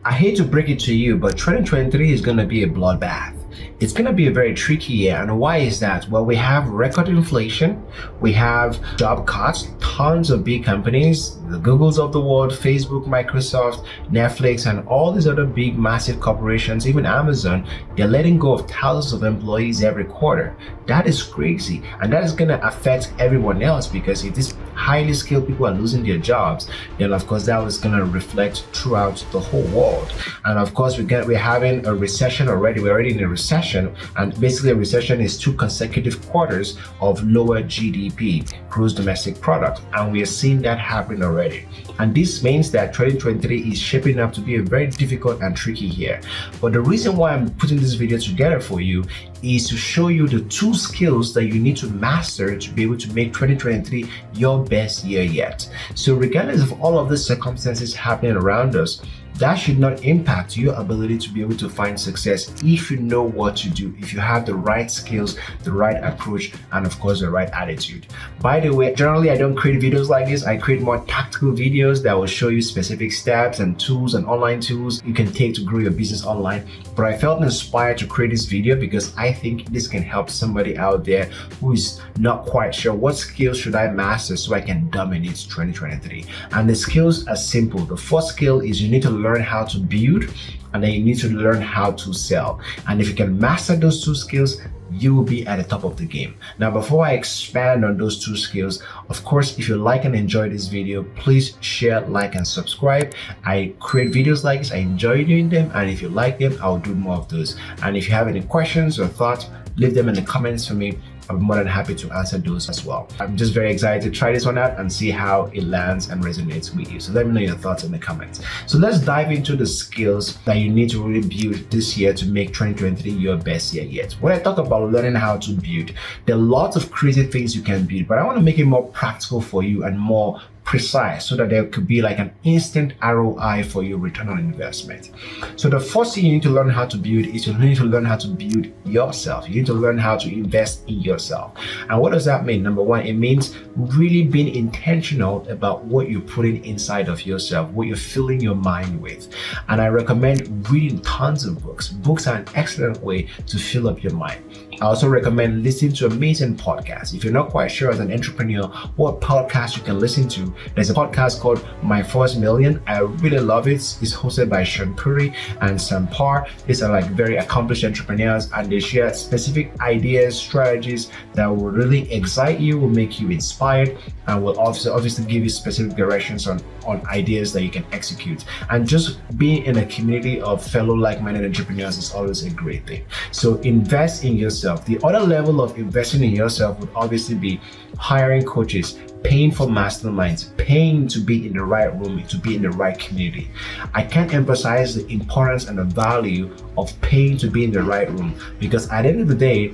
I hate to break it to you, but 2023 is going to be a bloodbath. It's going to be a very tricky year. And why is that? Well, we have record inflation, we have job cuts, tons of big companies, the Googles of the world, Facebook, Microsoft, Netflix, and all these other big, massive corporations, even Amazon, they're letting go of thousands of employees every quarter. That is crazy. And that is going to affect everyone else, because if these highly skilled people are losing their jobs, then of course that is going to reflect throughout the whole world. And of course we're having a recession already. We're already in a recession, and basically a recession is 2 consecutive quarters of lower GDP, gross domestic product, and we are seeing that happen already. And this means that 2023 is shaping up to be a very difficult and tricky year. But the reason why I'm putting this video together for you is to show you the 2 skills that you need to master to be able to make 2023 your best year yet. So regardless of all of the circumstances happening around us, that should not impact your ability to be able to find success if you know what to do, if you have the right skills, the right approach, and of course the right attitude. By the way, generally I don't create videos like this. I create more tactical videos that will show you specific steps and tools and online tools you can take to grow your business online. But I felt inspired to create this video because I think this can help somebody out there who is not quite sure what skills should I master so I can dominate 2023. And the skills are simple. The first skill is you need to learn how to build, and then you need to learn how to sell. And if you can master those 2 skills, you will be at the top of the game. Now, before I expand on those 2 skills, of course, if you like and enjoy this video, please share, like, and subscribe. I create videos like this. I enjoy doing them, and if you like them, I'll do more of those. And if you have any questions or thoughts, leave them in the comments for me. I'm more than happy to answer those as well. I'm just very excited to try this one out and see how it lands and resonates with you. So let me know your thoughts in the comments. So let's dive into the skills that you need to really build this year to make 2023 your best year yet. When I talk about learning how to build, there are lots of crazy things you can build, but I want to make it more practical for you and more precise so that there could be like an instant ROI for your return on investment. So the first thing you need to learn how to build is you need to learn how to build yourself. You need to learn how to invest in yourself. And what does that mean? Number one, it means really being intentional about what you're putting inside of yourself, what you're filling your mind with. And I recommend reading tons of books. Books are an excellent way to fill up your mind. I also recommend listening to amazing podcasts. If you're not quite sure as an entrepreneur what podcast you can listen to, there's a podcast called My First Million. I really love it. It's hosted by Sean Puri and Sam Parr. These are like very accomplished entrepreneurs, and they share specific ideas, strategies that will really excite you, will make you inspired, and will obviously give you specific directions on ideas that you can execute. And just being in a community of fellow like-minded entrepreneurs is always a great thing. So invest in yourself. The other level of investing in yourself would obviously be hiring coaches, paying for masterminds, paying to be in the right room, to be in the right community. I can't emphasize the importance and the value of paying to be in the right room, because at the end of the day,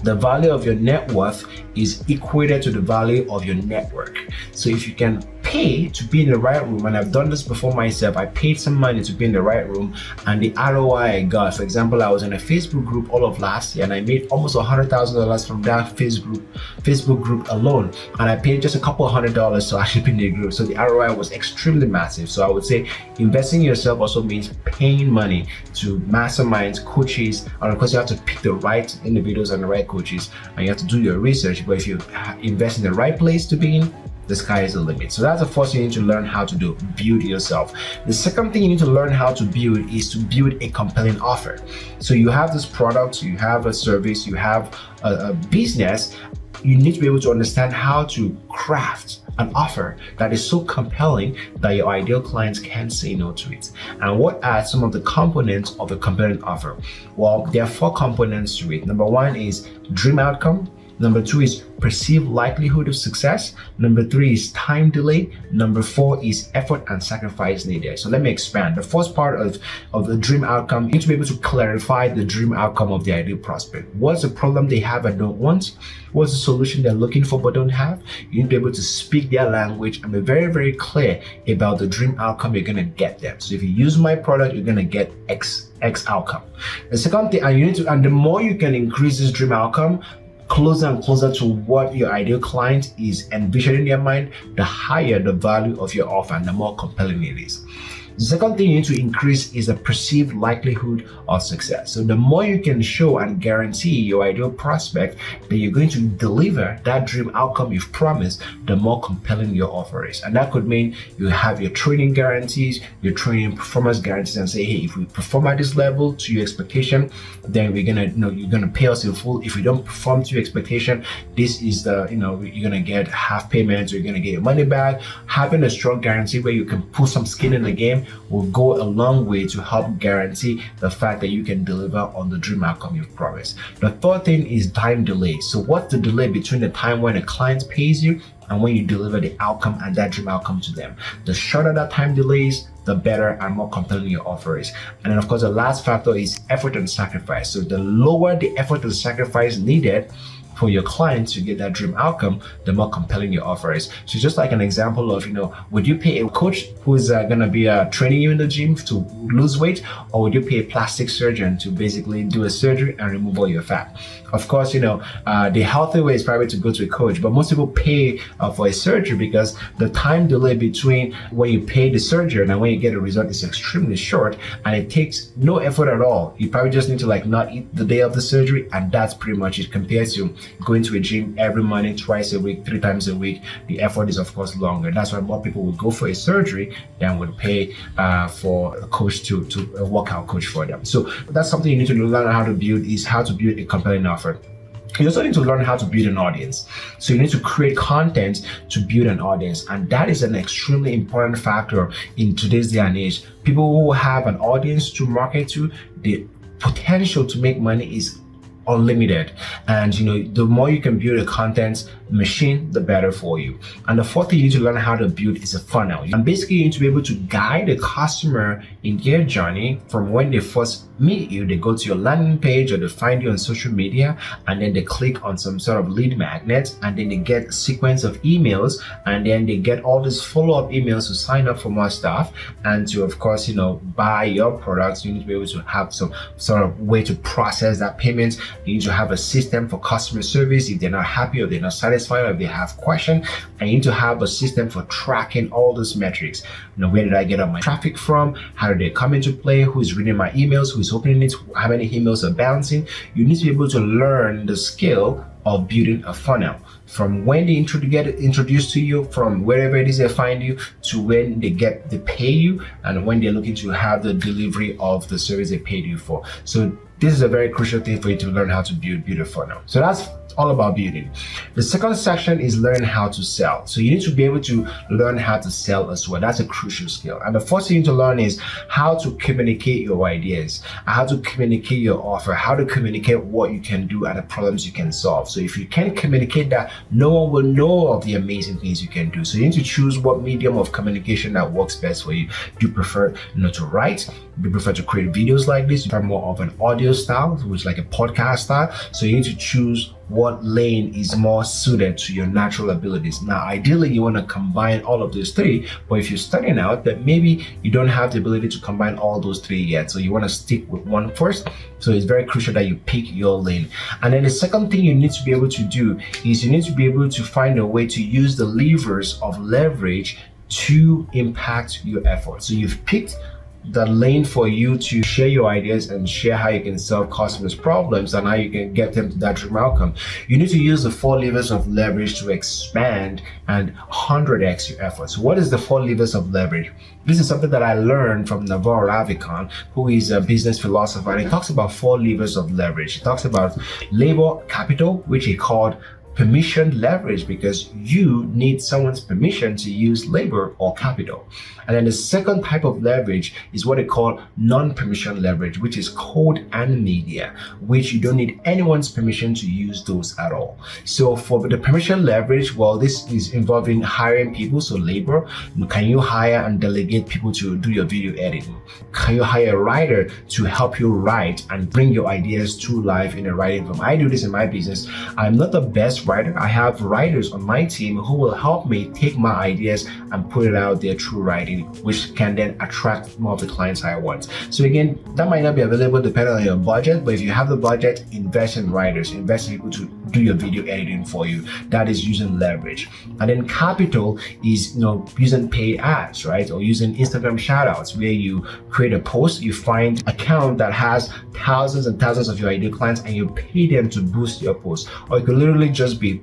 the value of your net worth is equated to the value of your network. So if you can pay to be in the right room, and I've done this before myself, I paid some money to be in the right room, and the ROI I got, for example, I was in a Facebook group all of last year and I made almost $100,000 from that Facebook group alone, and I paid just a couple of $100s to actually be in the group. So the ROI was extremely massive. So I would say investing in yourself also means paying money to masterminds, coaches, and of course you have to pick the right individuals and the right coaches, and you have to do your research. But if you invest in the right place to be in, the sky is the limit. So that's the first thing you need to learn how to do, build yourself. The second thing you need to learn how to build is to build a compelling offer. So you have this product, you have a service, you have a business. You need to be able to understand how to craft an offer that is so compelling that your ideal clients can't say no to it. And what are some of the components of a compelling offer? Well, there are 4 components to it. Number 1 is dream outcome. Number 2 is perceived likelihood of success. Number 3 is time delay. Number 4 is effort and sacrifice needed. So let me expand. The first part of the dream outcome, you need to be able to clarify the dream outcome of the ideal prospect. What's the problem they have and don't want? What's the solution they're looking for but don't have? You need to be able to speak their language and be very, very clear about the dream outcome you're going to get them. So if you use my product, you're going to get X outcome. The second thing, and the more you can increase this dream outcome, closer and closer to what your ideal client is envisioning in their mind, the higher the value of your offer and the more compelling it is. The second thing you need to increase is the perceived likelihood of success. So the more you can show and guarantee your ideal prospect that you're going to deliver that dream outcome you've promised, the more compelling your offer is. And that could mean you have your training guarantees, your training performance guarantees, and say, hey, if we perform at this level to your expectation, then we're gonna, you're gonna pay us in full. If we don't perform to your expectation, this is the, you're gonna get half payments, or you're gonna get your money back. Having a strong guarantee where you can put some skin in the game will go a long way to help guarantee the fact that you can deliver on the dream outcome you've promised. The third thing is time delay. So what's the delay between the time when a client pays you and when you deliver the outcome and that dream outcome to them? The shorter that time delays, the better and more compelling your offer is. And then of course, the last factor is effort and sacrifice. So the lower the effort and sacrifice needed for your client to get that dream outcome, the more compelling your offer is. So just like an example of, would you pay a coach who's gonna be training you in the gym to lose weight, or would you pay a plastic surgeon to basically do a surgery and remove all your fat? Of course, the healthy way is probably to go to a coach, but most people pay for a surgery because the time delay between when you pay the surgeon and when you get a result is extremely short, and it takes no effort at all. You probably just need to not eat the day of the surgery, and that's pretty much it. Compared to going to a gym every morning, twice a week, 3 times a week, the effort is of course longer. That's why more people would go for a surgery than would pay for a coach to a workout coach for them. So that's something you need to learn how to build, is how to build a compelling offer. You also need to learn how to build an audience. So you need to create content to build an audience. And that is an extremely important factor in today's day and age. People who have an audience to market to, the potential to make money is unlimited. And the more you can build a content machine, the better for you. And the fourth thing you need to learn how to build is a funnel. And basically you need to be able to guide the customer in their journey from when they first meet you, they go to your landing page, or they find you on social media, and then they click on some sort of lead magnet, and then they get a sequence of emails, and then they get all these follow-up emails to sign up for more stuff and to, of course, buy your products. You need to be able to have some sort of way to process that payment. You need to have a system for customer service if they're not happy, or they're not satisfied, or if they have questions. And you need to have a system for tracking all those metrics. Where did I get all my traffic from? How did they come into play? Who's reading my emails? Who's opening it? How many emails are bouncing? You need to be able to learn the skill of building a funnel, from when they get introduced to you, from wherever it is they find you, to when they pay you, and when they're looking to have the delivery of the service they paid you for. So this is a very crucial thing for you to learn how to build a funnel. So that's all about building. The second section is learn how to sell. So you need to be able to learn how to sell as well. That's a crucial skill. And the first thing you need to learn is how to communicate your ideas, how to communicate your offer, how to communicate what you can do and the problems you can solve. So if you can't communicate that, no one will know of the amazing things you can do. So you need to choose what medium of communication that works best for you. Do you prefer to write? Do you prefer to create videos like this? You prefer more of an audio style, which is like a podcast style? So you need to choose what lane is more suited to your natural abilities. Now, ideally, you want to combine all of those three, but if you're starting out, that maybe you don't have the ability to combine all those three yet. So you want to stick with one first. So it's very crucial that you pick your lane. And then the second thing you need to be able to do is you need to be able to find a way to use the levers of leverage to impact your effort. So you've picked the lane for you to share your ideas and share how you can solve customers' problems and how you can get them to that dream outcome. You need to use the 4 levers of leverage to expand and 100x your efforts. What is the 4 levers of leverage? This is something that I learned from Navarro Ravikant, who is a business philosopher, and he talks about 4 levers of leverage. He talks about labor capital, which he called permission leverage, because you need someone's permission to use labor or capital. And then the second type of leverage is what they call non-permission leverage, which is code and media, which you don't need anyone's permission to use those at all. So for the permission leverage, well, this is involving hiring people, so labor. Can you hire and delegate people to do your video editing? Can you hire a writer to help you write and bring your ideas to life in a writing form? I do this in my business. I'm not the best writer. I have writers on my team who will help me take my ideas and put it out there through writing, which can then attract more of the clients I want. So again, that might not be available depending on your budget, but if you have the budget, invest in writers, invest in people to do your video editing for you. That is using leverage. And then capital is, using paid ads, right? Or using Instagram shoutouts, where you create a post, you find an account that has thousands and thousands of your ideal clients, and you pay them to boost your post. Or it could literally just be,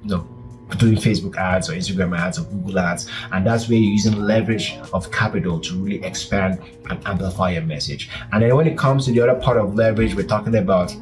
doing Facebook ads or Instagram ads or Google ads, and that's where you're using leverage of capital to really expand and amplify your message. And then when it comes to the other part of leverage, we're talking about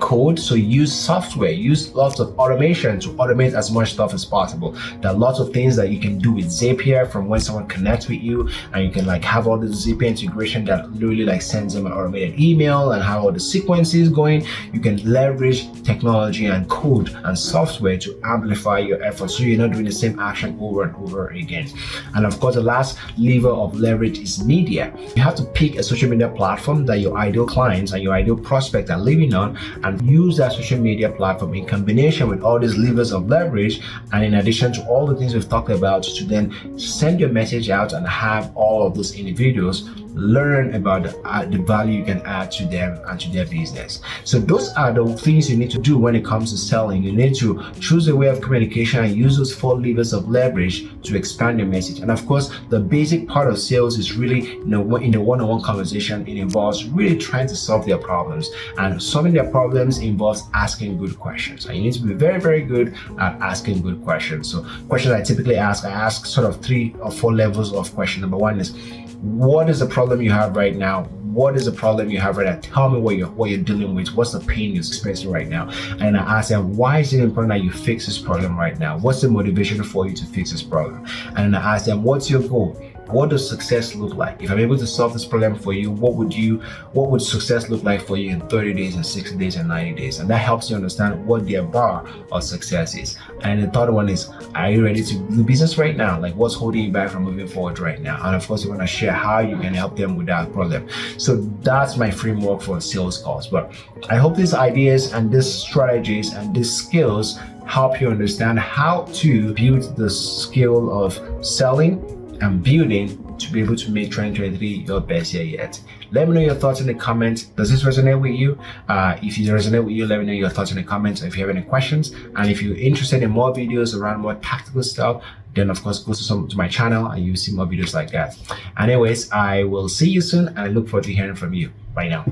code. So use software, use lots of automation to automate as much stuff as possible. There are lots of things that you can do with Zapier from when someone connects with you, and you can have all the Zapier integration that literally sends them an automated email and have all the sequences going. You can leverage technology and code and software to amplify your efforts, so you're not doing the same action over and over again. And of course, the last lever of leverage is media. You have to pick a social media platform that your ideal clients and your ideal prospects are living on, and use that social media platform in combination with all these levers of leverage, and in addition to all the things we've talked about, to then send your message out and have all of those individuals learn about the value you can add to them and to their business. So those are the things you need to do when it comes to selling. You need to choose a way of communication and use those 4 levers of leverage to expand your message. And of course, the basic part of sales is really, in a one-on-one conversation, it involves really trying to solve their problems. And solving their problems involves asking good questions. And you need to be very, very good at asking good questions. So questions I typically ask, I ask sort of 3 or 4 levels of question. Number 1 is, what is the problem you have right now? What is the problem you have right now? Tell me what you're dealing with. What's the pain you're experiencing right now? And I ask them, why is it important that you fix this problem right now? What's the motivation for you to fix this problem? And I ask them, what's your goal? What does success look like? If I'm able to solve this problem for you, what would success look like for you in 30 days and 60 days and 90 days? And that helps you understand what their bar of success is. And the third one is, are you ready to do business right now? What's holding you back from moving forward right now? And of course, you want to share how you can help them with that problem. So that's my framework for sales calls. But I hope these ideas and these strategies and these skills help you understand how to build the skill of selling and building to be able to make 2023 your best year yet. Let me know your thoughts in the comments. Does this resonate with you? If it resonates with you, let me know your thoughts in the comments. If you have any questions, and if you're interested in more videos around more tactical stuff, then of course go to my channel and you'll see more videos like that. Anyways, I will see you soon, and I look forward to hearing from you. Bye now.